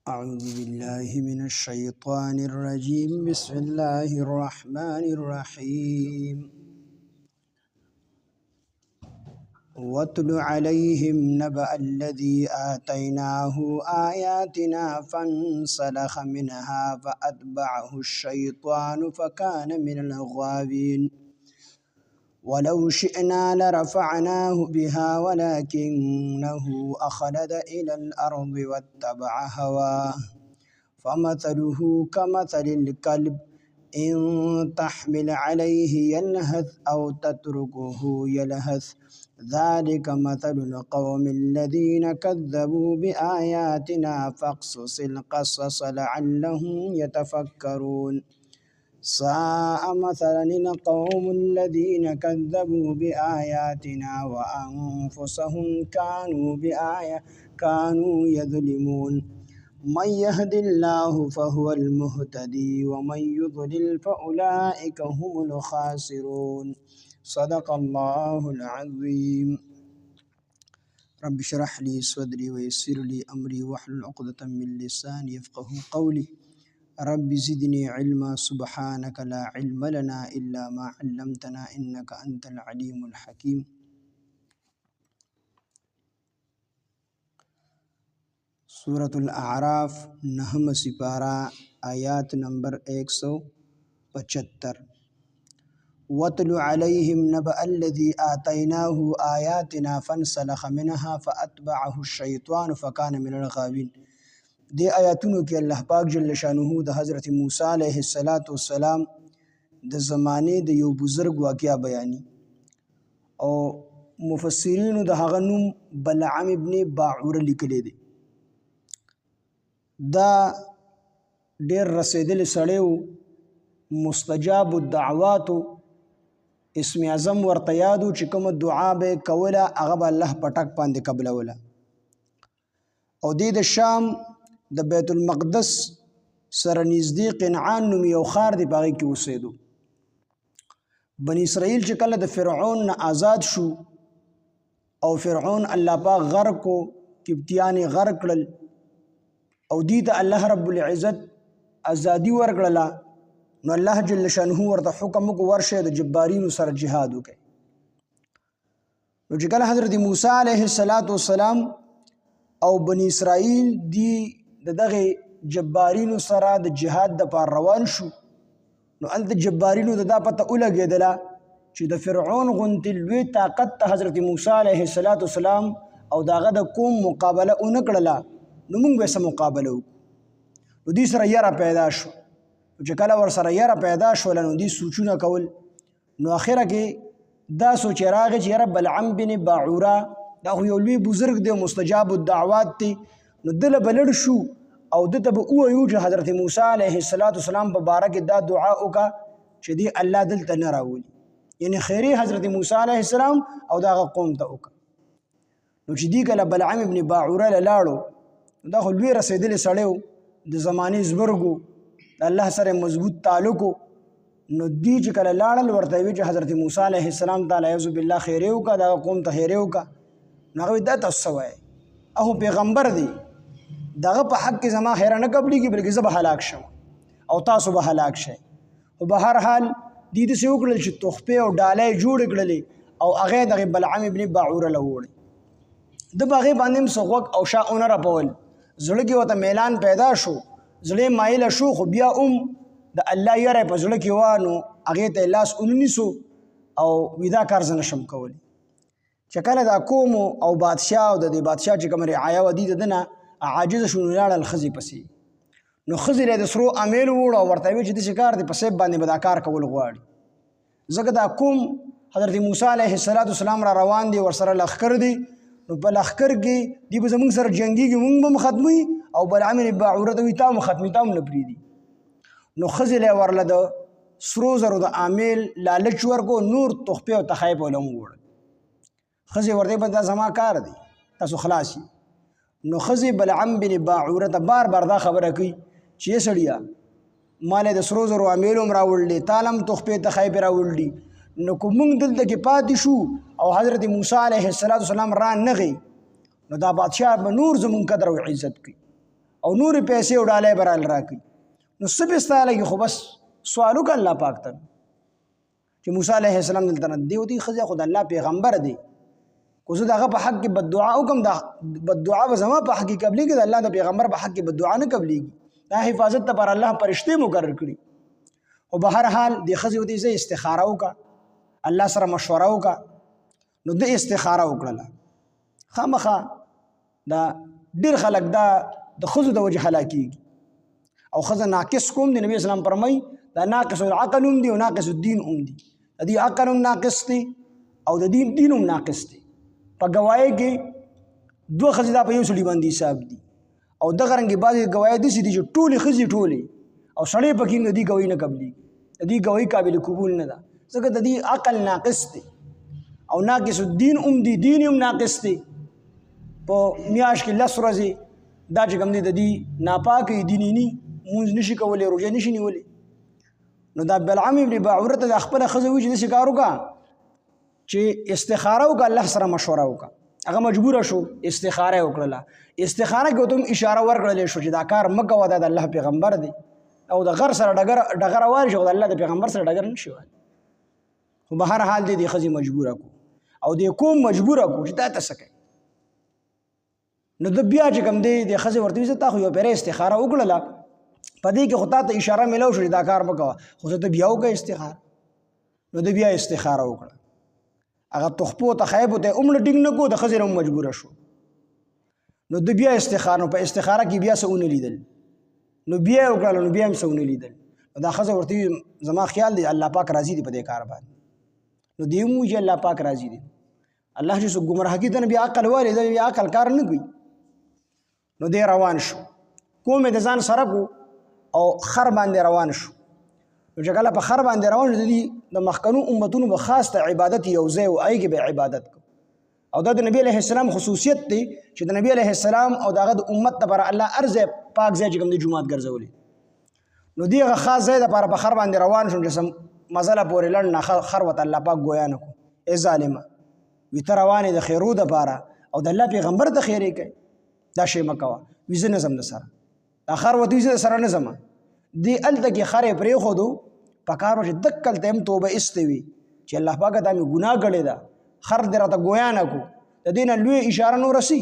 أعوذ بالله من الشيطان الرجيم بسم الله الرحمن الرحيم واتل عليهم نبأ الذي آتيناه آياتنا فانسلخ منها فأتبعه الشيطان فكان من الغاوين ولو شئنا لرفعناه بها ولكنه أخلد إلى الأرض واتبع هواه فمثله كمثل الكلب إن تحمل عليه يلهث أو تتركه يلهث ذلك مثل القوم الذين كذبوا بآياتنا فاقصص القصص لعلهم يتفكرون ساء مثلا القوم الذين كذبوا بآياتنا وأنفسهم كانوا يظلمون من يهد الله فهو المهتدي ومن يضلل فأولئك هم الخاسرون صدق الله العظيم رب اشرح لي صدري ويسر لي أمري واحلل عقدة من لساني يفقه قولي رب زدني علما سبحانك لا علم لنا إلا ما علمتنا إنك أنت العليم الحكيم सूरत अल-अराफ नहम सिपारा आयात नंबर 175 वतलु अलैहिम नबअ अल्लज़ी आतैनाहु आयातिना फंसलख मिनहा फअतबअहु अश-शैतानु फकान मिनल गाविन। दे आयातुनो के अल्लाह पाक जल्ल शानुहु द हज़रत मूसा अलैहिस्सलातु वस्सलाम द ज़माने द यो बुज़ुर्ग वाक़या बयानी और मुफस्सिरीन द हग़ नूम बलअम इब्न बाऊर लिखले दे। دا ډیر رسیدل سړیو مستجاب الدعواتو اسم اعظم ورته یادو چې کوم دعا به کوله هغه به الله پټک باندې قبلوله او د شام د بیت المقدس سره نږدې قنعان نوم یو خار دی باغې کې اوسېدو بنی اسرائیل چې کله د فرعون نه آزاد شو او فرعون الله پاک غرق کو کبتیان غرق کړل او دی ته الله رب العزت ازادي ورکړه نو الله جل شانه ورته حکم کو ورشه د جبارینو سره جهاد وکړي نو چې کله حضرت موسی علیه السلام او بنی اسرائیل دی دغه جبارینو سره د جهاد د پار روان شو نو ال د جبارینو د پته ولګیدله چې د فرعون غونتی لوی طاقت ته حضرت موسی علیه السلام او داغه د قوم مقابله اونکړه نو موږ به سم مقابله وکړو نو دې سره یاره پیدا شو چې کله ور سره یاره پیدا شول نو دې سوچونه کول نو اخره کې دا سوچ راغی چې رب العم بن باعوره دا خو یو لوی بزرګ دی مستجاب الدعوات دی نو دله بلړ شو او دته به وایو چې حضرت موسی علیه السلام په باره کې دا دعا وکړه چې دی الله دلته نه راولي یعنی خیری حضرت موسی علیه السلام او دا قوم ته وکړه نو چې دی کله بلعم ابن باعوره لاړو دا خو لوی رسیدلی سړیو د زمانې زبرګو د الله سره مضبوط تعلق نو دی چې کله لاړل ورته وی چې حضرت موسی علیه السلام تعالی یعوذ بالله خیره وکړه دا قوم ته خیره وکړه نو هغه دا تاسو وایي او پیغمبر دی دغه په حق کې زما خیره نه قبلېږي بلکې زه به هلاک شم او تاسو به هلاک شئ خو به هر حال دې داسې وکړل چې تحفې او ډالۍ جوړې کړلې او هغې دغې بلعم ابن باعوره له ووړې ده به هغې باندې هم څه غوږ او شا ونه رپول زړه کې ورته میلان پیدا شو زړه مایله شو خو بیا د الله یاره په زړه کې وه نو هغې ته لاس ونیسو او ویدا کار زه نشم کولی چې کله دا قوم او بادشاه او د دې بادشاه چې کوم رعایه وه دي د ده نه عاجزه شو نو لاړل ښځې پسې نو ښځې له د سرو امیل ووړو او ورته ویل چې داسې کار دی په سیب باندې به دا کار کول غواړي ځکه دا قوم حضرت موسی علیه السلام را روان دی ورسره لښکر دی نو په لښکر کې دی به زموږ سره جنګېږي موږ به هم ختموي او بلعم بن باعوره ته وایي تا هم ختمي تا هم نه پرېږدي نو ښځې له ورله د سرو زرو د امیل لالچ ورکو نور تحفې او تحایف له هم ووړل ښځې ورته به دا زما کار دی تاسو خلاص یې نو ښځې بلعم بن باعوره ته بار بار دا خبره کوي چې یې سړیه ما له د سرو زرو امیل هم راوړلې تا له هم تحفې تحایف راوړلي نو که موږ دلته کې پاتې شو او حضرت موسی علیه السلام را نغی نو دا بادشاہ به نور زمون قدر او عزت کوي او نور پیسې او ډالۍ برال راکړي نو څه به ستا لګي خو بس سوال وکړه الله پاک ته چې موسی علیه السلام دلته نه دی او دی ښځه خو د الله پیغمبر دی کو زه دغه په حق کې بددعا وکړم د بددعا به زما په حق کې قبلېږي د الله د پیغمبر په حق کې بددعا نه قبلېږي دا حفاظت لپاره الله فرشتې مقرر کړي او به هر حال د ښځې ودې زه استخاره وکړه الله سره مشوره وکړه نو د استخاره وکړله خامخا دا ډېر خلک دا د ښځو د وجې هلاکېږي او ښځه ناقص کوم دی نبي اسلام فرمایي دا ناقص العقل هم دی او ناقص الدین هم دی د دې عقل هم ناقص دی او د دین هم ناقص دی په ګواهۍ کې دوه ښځې دا په یو سړي باندې حساب دي او دغه رنګې بعضې ګواهۍ داسې دي چې ټولې ښځې ټولې او سړی پکې د دې ګواهۍ نه قبلېږي د دې ګواهۍ قابل قبول نه ده ځکه د دې عقل ناقص دی او ناقص الدین هم دی دین هم ناقص دی په میاشت کې 10 ورځې دا چې کوم دی د دې ناپاکې دیني ني مونځ نشي کولی روژه نشي نیولی نو دا بلعم ابن باعوره ته د خپله ښځه وایي چې داسې کار وکړه چې استخاره وکړه الله سره مشوره وکړه هغه مجبوره شو استخاره یې وکړله استخاره کې ورته هم اشاره ورکړلی شو چې دا کار مه کوه دا د الله پیغمبر دی او د غر سره ډګره واري شي او د الله د پیغمبر سره ډګر نه شي واري خو به هر حال دی د ښځې مجبوره کړو او د کوم مجبوره کړو چې دا ته څه کوي نو د بیا چې کوم دی د ښځې ورته وایي تا خو یو پیره استخاره وکړله په دې کې خو تا ته اشاره میلو شو چې دا کار مه کوه خو زه ته بیا وکړه استخاره نو د بیا استخاره وکړه هغه تخپو ته خیبو ته هم ټینګ نه کړو د ښځې نه هم مجبوره شو نو د بیا استخاره نو په استخاره کې بیا څه ونه لیدل نو بیا یې وکړله نو بیا هم څه ونه لیدل نو دا ښځه ورته وایي زما خیال دی الله پاک راضي دی په دې کار باندې نو دی هم وایي چې الله پاک راضي دی الله چې څوک ګمراهګي ته نه بیا عقل والي دی بیا عقل کار نه کوي نو دی روان شو کوم د ځان سره کو او خر باندې روان شو نو چې کله په خر باندې روان شو د مخکنو امتونو به خاص ته عبادت یو ځای و هغې کې به عبادت کو او دا د نبی علیه السلام خصوصیت دی چې د نبی علیه السلام او د هغه د امت لپاره الله هر ځای پاک ځای چې کوم دی جومات ګرځولی نو دی هغه خاص ځای دپاره په خر باندې روان شو چې مزله پورې لنډ نه خر ورته الله پاک ګویا نه کړو ای ظالمه وي ته روانې د خیرو دپاره او د الله پیغمبر ته خیرې کوي دا شی مه کوه وي زه نه ځم د سره دا خر ورته وي زه د سره نه ځمه دی هلته کې خر یې پرېښودو په کار و چې دک هلته هم توبه ایستې وي چې الله پاکه دا مې ګناه کړې ده خر دې راته ګویا نه کړو د دې نه لوی اشاره نو رسي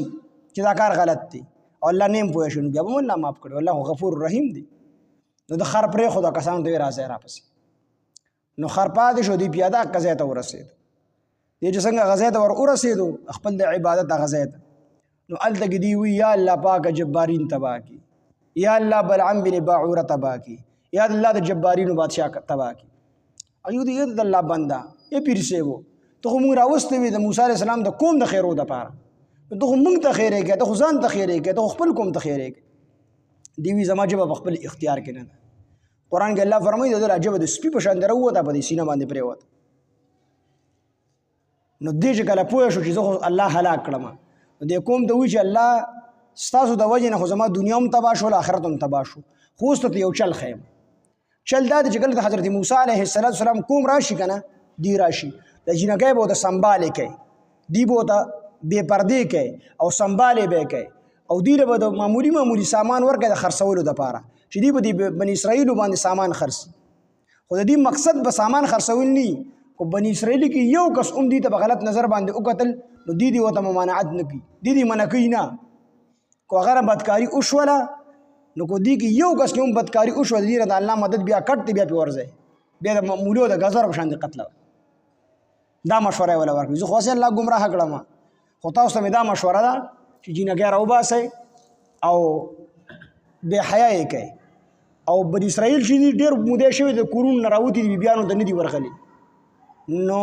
چې دا کار غلط دی او الله نه هم پوه شو نو بیا به الله معاف کړي الله غفور رحیم دی نو د خر پرېښودو کسانو ته یې راځئ راپسې نو خر پاتې شو دی پیاده هغه ځای ته ورسېدو دی چې څنګه هغه ځای ته ور ورسېدو خپل د عبادت هغه ځای ته نو هلته کې دی وی یا الله پاکه جبارین تباه کړي یا الله بلعم بن باعوره تباه کړي یا الله د جبارینو بادشاه تباه کړي ایو دی د الله بنده یې پیر صاحب ته خو موږ راوستې وي د موسی علیه السلام د قوم د خیرو دپاره ته خو موږ ته خیرې کوې ته خو ځان ته خیرې کوې ته خو خپل قوم ته خیرې کوې دی وي زما ژبه په خپل اختیار کې نه ده قرآن کې الله فرمایي د ده ژبه د سپي په شان د راووته په دې سینه باندې پرېوته نو دې چې کله پوه شو چې زه خو الله هلاک کړم نو دې قوم ته وایي چې الله ستاسو د وجې نه خو زما دنیا هم تباه شول آخرت هم تباه شو خو اوس ته یو چل ښیم چل دا دی چې کله د حضرت موسی علیه السلام قوم راشي که نه دی راشي د جینکۍ به ورته سنبالې کوي دی به ورته بې پردې کوي او سنبالې به یې کوي او دوی له به د معمولي سامان ورکوي د خرڅولو دپاره چې دوی به د بني اسرائیلو باندې سامان خرڅي خو د دې مقصد به سامان خرڅول نه وي خو بني اسرائیلي کې یو کس هم دوی ته په غلط نظر باندې وکتل نو دوی ورته ممانعت نه کوي دوی منع کوي نه کو هغه بدکاري وشوله نو کو دی کې یو کس کې هم بدکاري وشوه د دې نه د الله مدد بیا کټ دی بیا پې ورځئ بیا د مولو د ګزر په شان د قتله دا مشوره یې وله ورکړي زه خو هسې الله ګمراه کړم خو تاسو ته مې دا مشوره ده چې جینکۍ راوباسئ او بې حیا یې کوئ او بني اسرائیل چې دي ډېر مودې شوي د کورونو نه راوتي دي بیبیانو ته نه دي ورغلي نو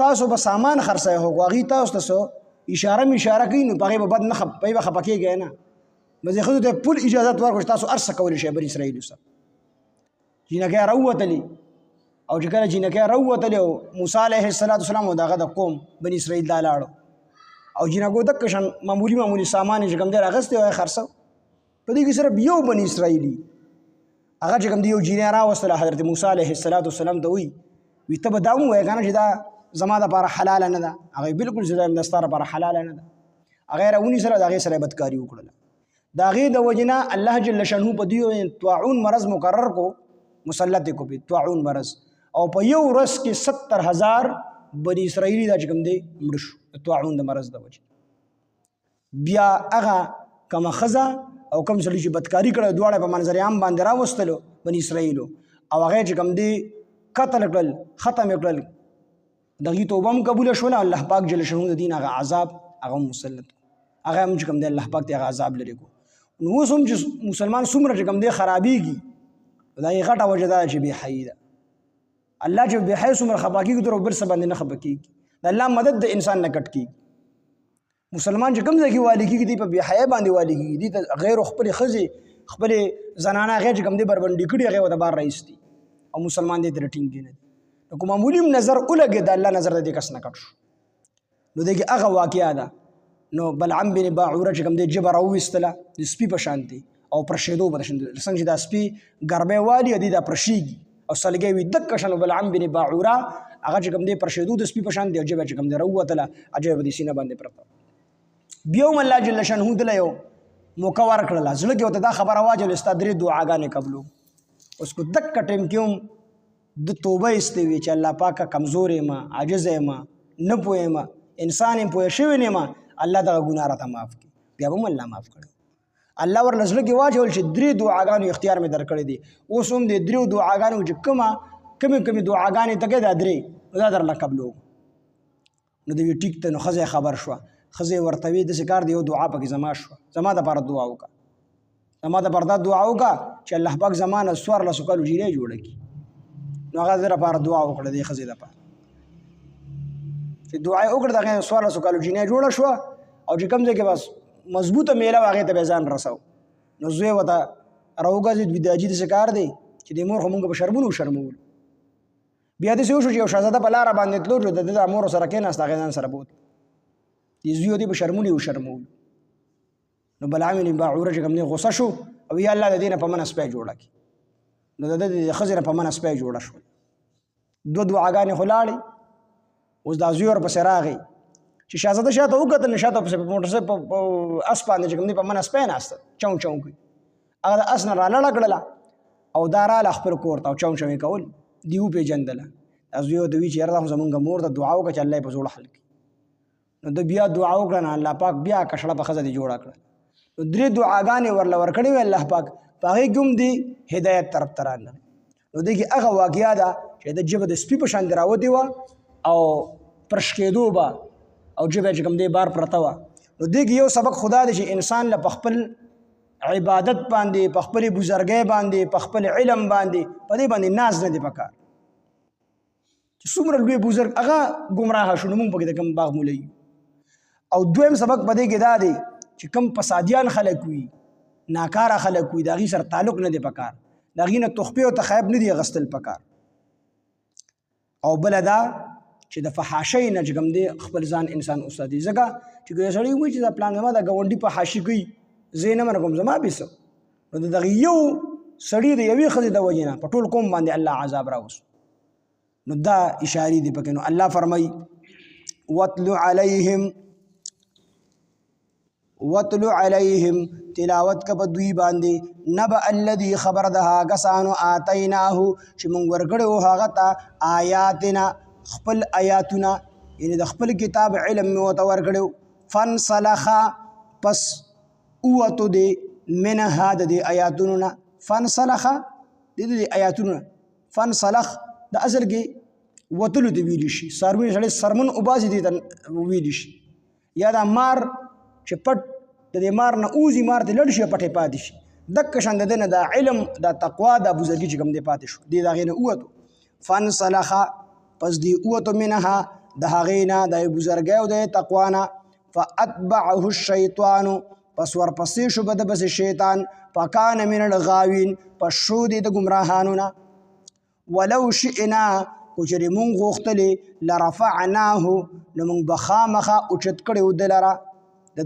تاسو به سامان خرڅوئ خو هغوی تاسو ته څه اشاره کوي نو په هغې به بد نه پهی به خفه کېږئ نه مزې ښځو ته پول اجازت ورکړو چې تاسو هر څه کولی شئ بني اسرائیلو سره جینکۍ راووتلې او چې کله جینکۍ راووتلې او موسی علیه السلام او د هغه د قوم بني اسرائیل دا لاړو او جینکو دک شان معمولي سامان چې کوم دی راغستی او یې خرڅو په دې کې صرف یو بني اسرائیلي هغه چې کوم دی یو جینۍ راوستله حضرت موسی علیه السلام ته وی ته به دا هم ووایې که نه چې دا زما دپاره حلاله نه ده هغې بلکل چې دا ستا دپاره حلاله نه ده هغه یې راونیسله د هغې سره یې بدکاري وکړله دا غي د وجنا الله جل شانه په دیو طاعون مرض مقرر کو مسلط کو په طاعون مرض او په یو ورځ کې 70,000 بنی اسرائیلی دا کوم دی مړ شو طاعون د مرض د وجه بیا هغه کما خزا او کم سړي چې بدکاری کړه دواړه په منظر عام باندې راوستلو بنی اسرائیلو او هغه چې کوم دی قتل کړل ختم کړل دغه توبه هم قبول شول الله پاک جل شانه د دین هغه عذاب هغه مسلط هغه هم چې کوم دی الله پاک ته هغه عذاب لري کو نو اوس هم چې مسلمان څومره چې کوم دی خرابېږي دا یې غټه وجه ده چې بې حیي ده الله چې بې حیي څومره خفه کېږي تر بل څه باندې نه خفه کېږي د الله مدد د انسان نه کټ کېږي مسلمان چې کوم ځای کې والي کېږي دی په بې حیي باندې والي کېږي دی ته غیر خپلې ښځې خپلې زنانه هغې چې کوم دی بربنډي کړي هغې ورته بار راایستي او مسلمان دی ترې ټینګ نه دی نو که معمولي نظر ولګېد د الله نظر د دې کس نه کټ شو نو دی کې هغه واقعه ده نو بلعم بن باعوره چې کوم دی جبه راوویستله د سپي په شانتې او پرشېدو به څنګه چې دا سپي ګربی والي دی دا پرشېږي او سلګۍ وي دقه شان بلعم بن باعوره هغه چې کوم دی پرشېدو د سپي په شان دی او جبه چې کوم دی راووتله اجبه په دې سینه باندې پرته بیا هم الله جل شانه دله یو موقع ورکړله زړه کې ورته دا خبره واچوله ستا 3 دعاګانې قبلو اوس کو دقه ټایم کې هم د توبه ایستې وي چې الله پاکه کمزور یم عاجز یم نه پوهیم انسان یم پوه شوی نه یم الله دغه ګناه راته معاف کړي بیا به هم الله معاف کړي الله ورله زړه کې واچول چې 3 دعاګانو اختیار مې درکړی دي اوس هم د 3 دعاګانو چې کمې دعاګانې تکې دا 3 دا درله قبلو نو دوی ټیک ته نو ښځه خبر شوه ښځې ورته وي داسې کار دی یو دعا پکې زما شوه زما دپاره دعا وکړه زما دپاره دا دعا وکړه چې الله پاک زما نه 1400 کالو جیرې جوړه کړي نو هغه د لپاره دعا وکړه دې ښځې لپاره چې دعا یې وکړه د هغې 1400 کالو جینۍ جوړه شوه او چې کوم ځای کې بس مضبوطه میله وه هغې ته به یې ځان رسو نو زوی ورته راوګرځېد وي د حاجي داسې کار دی چې د مور خو مونږ په شرمونو وشرمولو بیا داسې وشو چې یو شهزاده په لاره باندې تلو چې د ده د مور سره کېناست هغې ځان سره بوت د زوی دی په شرمونې وشرمولو نو بلعم بن باعوره چې کوم دی غصه شو او یا الله د دې نه په منه سپی جوړه کړي نو د د ښځې نه په منه سپی جوړه شول 2 دعاګانې خو لاړې اوس دا زوی ورپسې راغی چې شهزاده شاته وکتل نو شاته پسې په موټرسایکل په اس باندې چې کوم دی په منه سپی ناسته چون چون کوي هغه د اس نه رالړه کړله او دا راله خپل کور ته او چون چون یې کول دي وپېژندله دا زوی ورته وي چې یاره دا خو زمونږ مور ته دعا وکړه چې الله یې په زوړه حل کړي نو د بیا دعا وکړه نه الله پاک بیا کشړه په ښځه دې جوړه کړه نو 3 دعاګانې ورله ورکړې وې الله پاک په هغې کې هم دی هدایت طرف ته رانغی نو دې کې هغه واقعه ده چې د ژبه د سپي په شان راوتې وه او پرش کېدو به او ژبه چې کوم دی بار پرته وه نو دې کې یو سبق خدا دی چې انسان له په خپل عبادت باندې په خپلې بزرګۍ باندې په خپل علم باندې په دې باندې ناز نه دی پکار چې څومره لوی بزرګ هغه ګمراه شو نو موږ پکې د کوم باغ مولی او دویم سبق په دې کې دا دی چې کوم فسادیان خلک وي ناکاره خلک وي د هغې سره تعلق نه دی پکار د هغې نه تحفې او تخایب نه دی اخیستل پکار او بله دا چې د فحاشۍ نه چې کوم دی خپل ځان انسان وساتي ځکه چې که یو سړی وایي چې دا پلان زما د ګاونډي فحاشي کوي زه یې نه منع کوم زما بې څه نو د دغه یو سړي د یوې ښځې د وجې نه په ټول قوم باندې الله عذاب راوست نو دا اشارې دي پکې نو الله فرمایي وَاتْلُ عَلَيْهِمْ تلاوت کا بدوی باندې نبأ الذي خبر ده کسانو آتیناه چې مونږ ورکړو هغه ته آیاتنا خپل آیاتونه یعنی د خپل کتاب علم مې ورته ورکړو فانسلخ پس اوتو دی منها د دې آیاتونو نه فانسلخ د دې آیاتونو فانسلخ د اصل کې وتلو دی ویلی شي سروي سړی سرمن وباسي دي ویلی شي یا دا مار چې پټ د دې مار نه اوزي مار ته لړ شي پټې پاتې شي دک شان د نه دا علم دا تقوا دا بزرګي چې کوم دی پاتې شو دی دا غینه اوتو فانسلخ پس دی اوتو منها د هغې نه د بزرګۍ او د تقوا نه فاتبعه الشیطان پس ورپسې شو به د پسې شیطان فکان من الغاوین پس شو دی د ګمراهانو نه ولو شئنا کو چې مونږ غوښتلې لرفعناه نو مونږ به خامخه اوچت کړی و د لره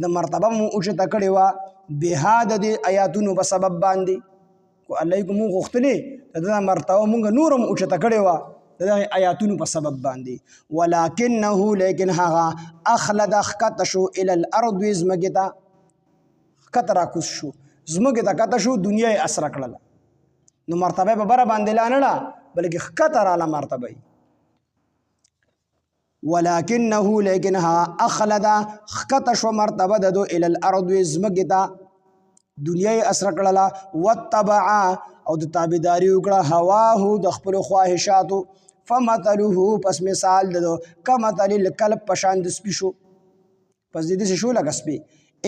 د مرتبه مو اوچته کړې وه بها د دې آیاتونو په سبب باندې کو الله یې مونږ غوښتلې د دې مرتبه مونږ نور هم اوچته کړې وه د دغې آیاتونو په سبب باندې ولکنه لیکن هغه اخلد ښکته شو الی الارض ځمکې ته کته راکوز شو زمکې ته کته شو دنیا یې اسره کړله نو مرتبه به بره باندې لا نه له بلکې ښکته راله مرتبه یې ولکنه لیکن ها اخلد ښکته شوه مرتبه د دو الی الارض زمکې ته دنیا یې اسره کړله واتبع او د تابعداري وکړه هواه د خپلو خواهشاتو فمثله پس مثال د کمثل الکلب په شان د سپي شو پس د دې شو لکه سپي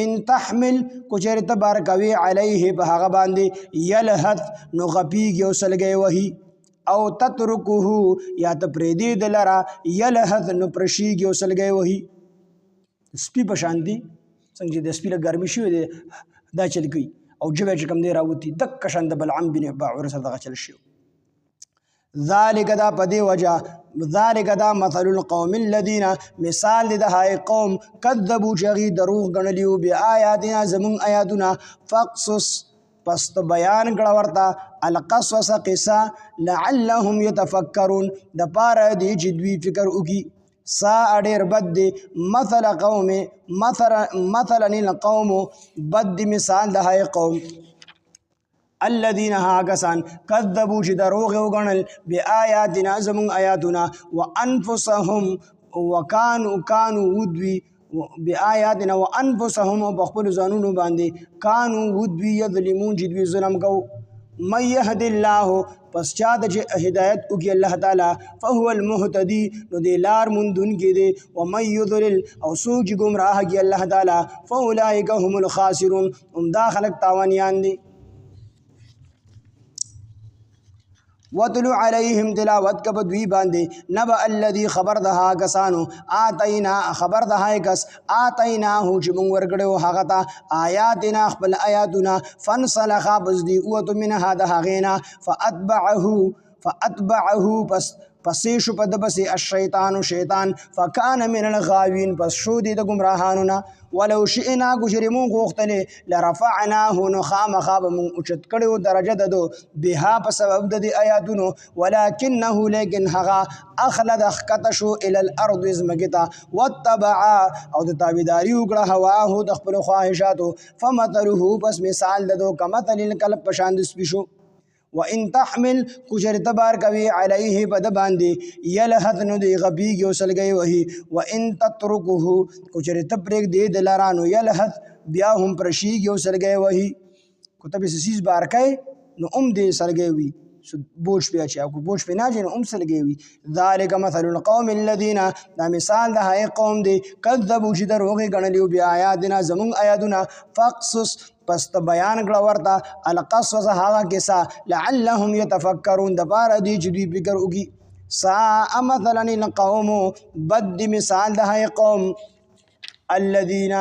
ان تحمل کو چېرې ته بار کوي علیه په هغه باندې یلهث نو غپیږي او سلګی وهي او تترکه یا ته پرېږدې د لره یلهث نو پرشیږي او سلګی وهي سپي په شان دي څنګه چې د سپي له ګرمي شوی دی دا چل کوي او ژبه چې کوم دی راوتي دکه شان د بلعم بن باعوره سره دغه چل شي ذالک دا پدې وجه ذالک دا مثل القوم الذين مثال د هاي قوم کذبوا چغي دروغ غنلیو بیا آیاتنا زمون آیاتنا فقصص پس بیان کړه ورته القصص قصه لعلهم يتفکرون د پاره دی چې دوی فکر وکي سا ډېر بد دی مثل قوم مثلا القوم بد مثال د هاي قوم الذين هاكسان كذبوا چې دروغ وګڼل بآياتنا زمون آیاتنا وانفسهم وكانوا ودوي بآياتنا وانفسهم بخپل ځانونو باندې كانوا ودوي يظلمون چې دوی ظلم کو من يهد الله پس چا د هدایت وکي الله تعالی فهو المهتدي نو دی لار مندون کې دی ومن يضلل او سوچ گمراه کی الله تعالی فاولئک هم الخاسرون دا خلق تاوانیان دي وَاتْلُ عَلَيْهِمْ تلاوت کب دوی باندې نبأ الذي خبر دها کسانو آتینا خبر دها کس آتیناه چې موږ ورکړو هغه ته آیاتنا خپل آیاتنا فانسلخ بزدی اوت منها ده غینا فاتبعه پسې شو په دبسې الشیطان شیطان فکان من الغاوین پس شو دی د گمراهانو ولو شئنا گجرمون غوښتلې لرفعناه نو خامخا به مونږ اوچت کړو درجه ددو بها په سبب د دې آیاتونو ولکنه لیکن هغه اخلد ښکته شو الی الارض ځمکې ته واتبع او د تابعداري وکړه هواه د خپلو خواهشاتو فمثله پس مثال ددو کمثل الکلب په شان د سپي شو وان تحمل کچر تبار کوي علیه بد باندې یلهث نو دی غبیږي او سلګي وهي وان تترکه کچر تبرک دی دلارانو یلهث بیا هم پرشیږي او سلګي وهي کتب سیس بار کوي نو دی سلګي وي بوج پیا چې او بوج پنا چې نو سلګي وي ذالک مثل القوم الذين دا مثال د هاي قوم دی کذبوا چې دروغ غنلیو بیا آیاتنا زمون آیاتنا فقصص پس ته بیان کړه ورته القصص هغه کیسه لعلهم يتفکرون د پاره دی چې دوی فکر وکړي ساء مثلا القوم بد مثال د هاي قوم الذين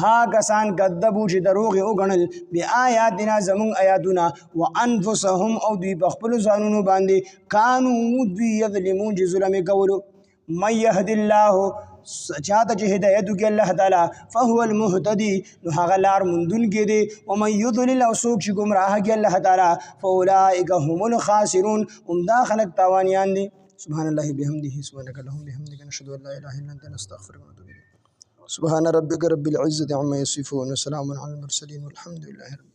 هاكسان كذبوا چې دروغ وګڼل بآياتنا زمون آیاتنا وانفسهم او دوی په خپل ځانونو باندې كانوا دوی يظلمون چې ظلم کولو من يهد الله چاته چې هدایت وکړي الله تعالی فهو المهتدي نو هغه لار مندون کې دی ومن يضلل او څوک چې گمراه کړي الله تعالی فاولئک هم الخاسرون دا خلق تاوانیان دي سبحان الله بحمده سبحانك اللهم بحمدك نشهد ان لا اله الا انت نستغفرك ونتوب اليك سبحان ربك رب العزة عما يصفون وسلام على المرسلين والحمد لله رب